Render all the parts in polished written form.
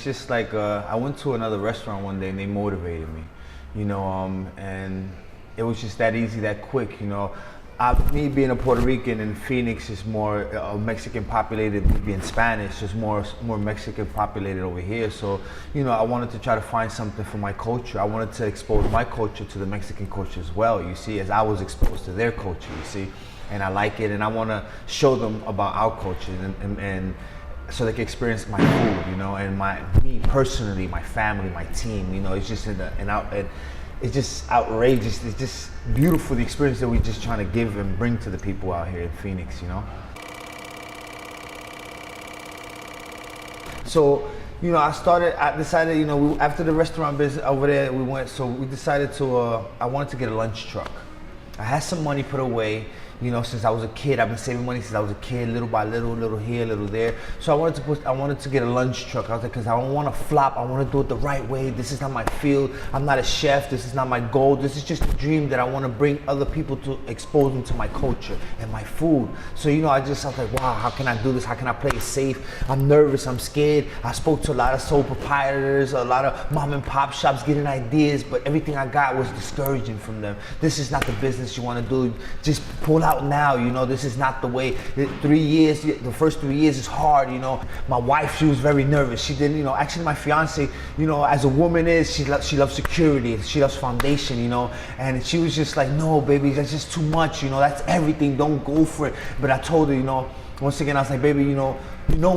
just like, I went to another restaurant one day and they motivated me, you know, and it was just that easy, that quick, you know. Me being a Puerto Rican and Phoenix is more Mexican populated, being Spanish, just more Mexican populated over here. So, you know, I wanted to try to find something for my culture. I wanted to expose my culture to the Mexican culture as well, you see, as I was exposed to their culture, you see. And I like it, and I want to show them about our culture, and so they can experience my food, you know, and me personally, my family, my team, you know. It's just it's just outrageous. It's just beautiful, the experience that we're just trying to give and bring to the people out here in Phoenix, you know. So, you know, I decided, you know, after the restaurant business over there, we decided to, I wanted to get a lunch truck. I had some money put away, you know, since I was a kid. I've been saving money since I was a kid, little by little, little here, little there. So I wanted to get a lunch truck. I was like, because I don't want to flop. I want to do it the right way. This is not my field. I'm not a chef. This is not my goal. This is just a dream that I want to bring other people to, expose them to my culture and my food. So, you know, I was like, wow, how can I do this? How can I play it safe? I'm nervous. I'm scared. I spoke to a lot of sole proprietors, a lot of mom and pop shops getting ideas, but everything I got was discouraging from them. This is not the business you want to do. Just pull out now, you know. This is not the way. 3 years, the first 3 years is hard, you know. My wife, she was very nervous. She didn't, you know, actually my fiance, you know, as a woman is, she loves security, she loves foundation, you know, and she was just like, no, baby, that's just too much, you know, that's everything, don't go for it. But I told her, you know, once again, I was like, baby, you know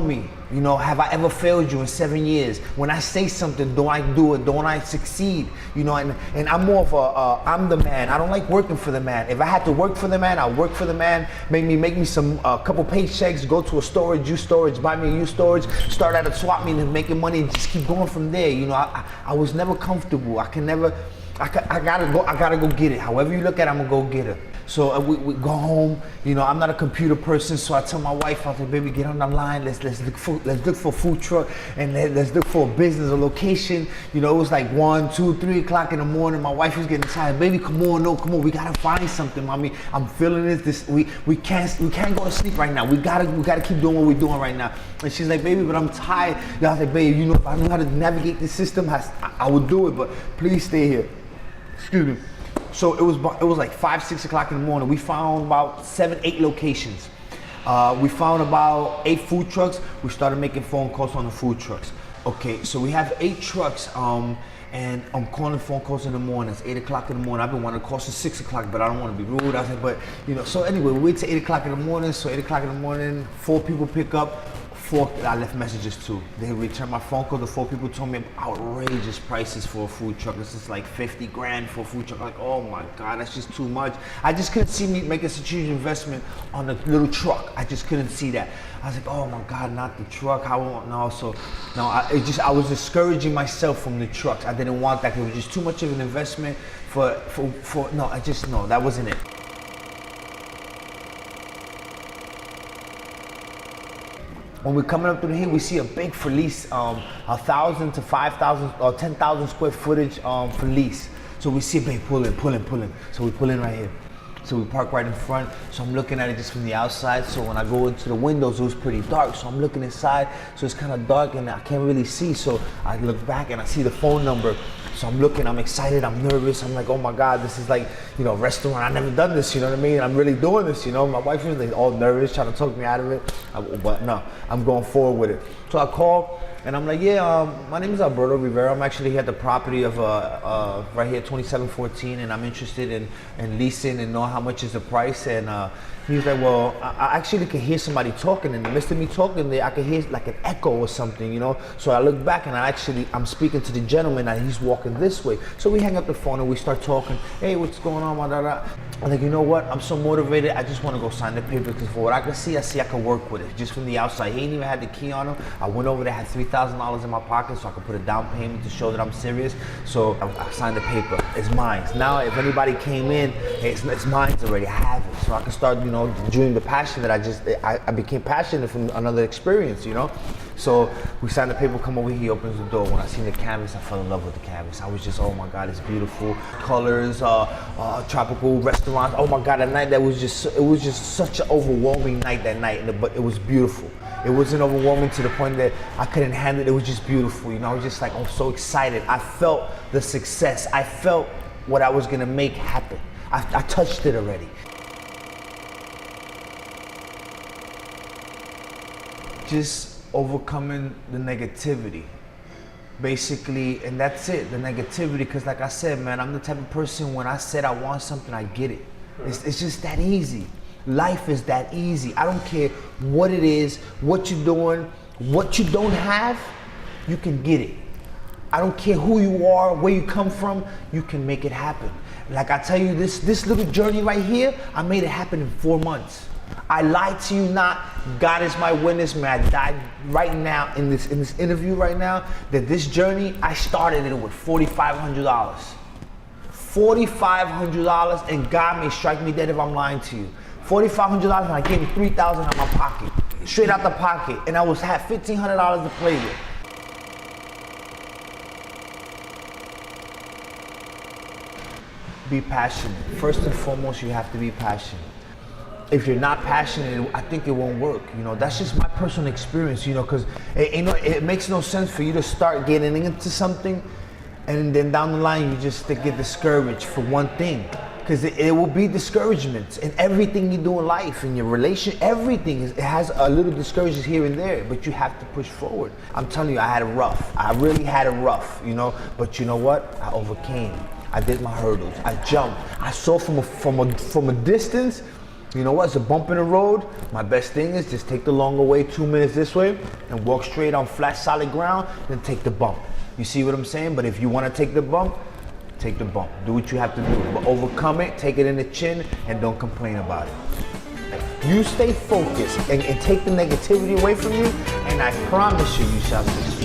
me, you know, have I ever failed you in 7 years? When I say something, don't I do it? Don't I succeed? You know, and I'm more of I'm the man. I don't like working for the man. If I had to work for the man, I'll work for the man. Make me some couple paychecks, go to a storage, used storage, buy me a used storage, start at a swap meet and making money and just keep going from there. You know, I was never comfortable. I gotta go get it. However you look at it, I'm gonna go get it. So we go home, you know, I'm not a computer person, so I tell my wife, I was like, baby, get on the line, let's look for a food truck, and let's look for a business, a location. You know, it was like 1, 2, 3 o'clock in the morning. My wife was getting tired. Baby, come on, we gotta find something, mommy. I'm feeling this. We can't go to sleep right now. We gotta keep doing what we're doing right now. And she's like, baby, but I'm tired. I was like, baby, you know, if I knew how to navigate this system, I would do it, but please stay here. Excuse me. So it was like 5, 6 o'clock in the morning. We found about 7, 8 locations. We found about 8 food trucks. We started making phone calls on the food trucks. Okay, so we have 8 trucks, and I'm calling phone calls in the morning. It's 8 o'clock in the morning. I've been wanting to call since 6 o'clock, but I don't want to be rude. I was like, but you know, so anyway, we wait till 8 o'clock in the morning. So 8 o'clock in the morning, 4 people pick up. 4, I left messages to. They returned my phone call. The 4 people told me outrageous prices for a food truck. This is like 50 grand for a food truck. I'm like, oh my God, that's just too much. I just couldn't see me making such a huge investment on a little truck. I just couldn't see that. I was like, oh my God, not the truck. So no, I was discouraging myself from the trucks. I didn't want that. It was just too much of an investment for no, that wasn't it. When we're coming up through here, we see a big for lease, 1,000 to 5,000 or 10,000 square footage for lease. So we see a big pull in. So we pull in right here. So we park right in front. So I'm looking at it just from the outside. So when I go into the windows, it was pretty dark. So I'm looking inside. So it's kind of dark and I can't really see. So I look back and I see the phone number. So I'm looking, I'm excited, I'm nervous. I'm like, oh my God, this is like, you know, a restaurant. I've never done this, you know what I mean? I'm really doing this, you know? My wife was like all nervous, trying to talk me out of it. But no, I'm going forward with it. So I call and I'm like, yeah, my name is Alberto Rivera. I'm actually here at the property of right here, 2714, and I'm interested in leasing and know how much is the price. And he was like, well, I actually can hear somebody talking. In the midst of me talking there, I could hear like an echo or something, you know? So I look back and I'm speaking to the gentleman and he's walking this way. So we hang up the phone and we start talking. Hey, what's going on? I'm like, you know what? I'm so motivated. I just want to go sign the paper because for what I can see, I can work with it just from the outside. He ain't even had the key on him. I went over there, had $3,000 in my pocket so I could put a down payment to show that I'm serious. So I signed the paper. It's mine. Now, if anybody came in, it's mine already. I have it. So I can start, you know, doing the passion that I became passionate from another experience, you know? So we signed the paper, come over here, he opens the door. When I seen the canvas, I fell in love with the canvas. I was just, oh my God, it's beautiful. Colors, tropical restaurants. Oh my God, that night, it was just such an overwhelming night that night, but it was beautiful. It wasn't overwhelming to the point that I couldn't handle it. It was just beautiful. You know, I was just like, I'm so excited. I felt the success. I felt what I was gonna make happen. I touched it already. Just overcoming the negativity, basically, and that's it, the negativity, because like I said, man, I'm the type of person, when I said I want something, I get it. It's just that easy. Life is that easy. I don't care what it is, what you're doing, what you don't have, you can get it. I don't care who you are, where you come from, you can make it happen. Like I tell you, this little journey right here, I made it happen in 4 months. I lied to you not. God is my witness, man. I died right now in this interview right now, that this journey, I started it with $4,500. $4,500, and God may strike me dead if I'm lying to you. $4,500, and I gave him $3,000 out of my pocket, straight out the pocket, and I had $1,500 to play with. Be passionate. First and foremost, you have to be passionate. If you're not passionate, I think it won't work. You know, that's just my personal experience. You know, because it makes no sense for you to start getting into something, and then down the line you just get discouraged for one thing. Because it will be discouragements in everything you do in life, in your relation, everything. It has a little discouragements here and there, but you have to push forward. I'm telling you, I had it rough. I really had it rough, you know. But you know what? I overcame. I did my hurdles. I jumped. I saw from a distance. You know what? It's a bump in the road. My best thing is just take the longer way, 2 minutes this way, and walk straight on flat, solid ground. Then take the bump. You see what I'm saying? But if you want to take the bump, take the bump. Do what you have to do. But overcome it, take it in the chin, and don't complain about it. You stay focused and take the negativity away from you, and I promise you, you shall succeed.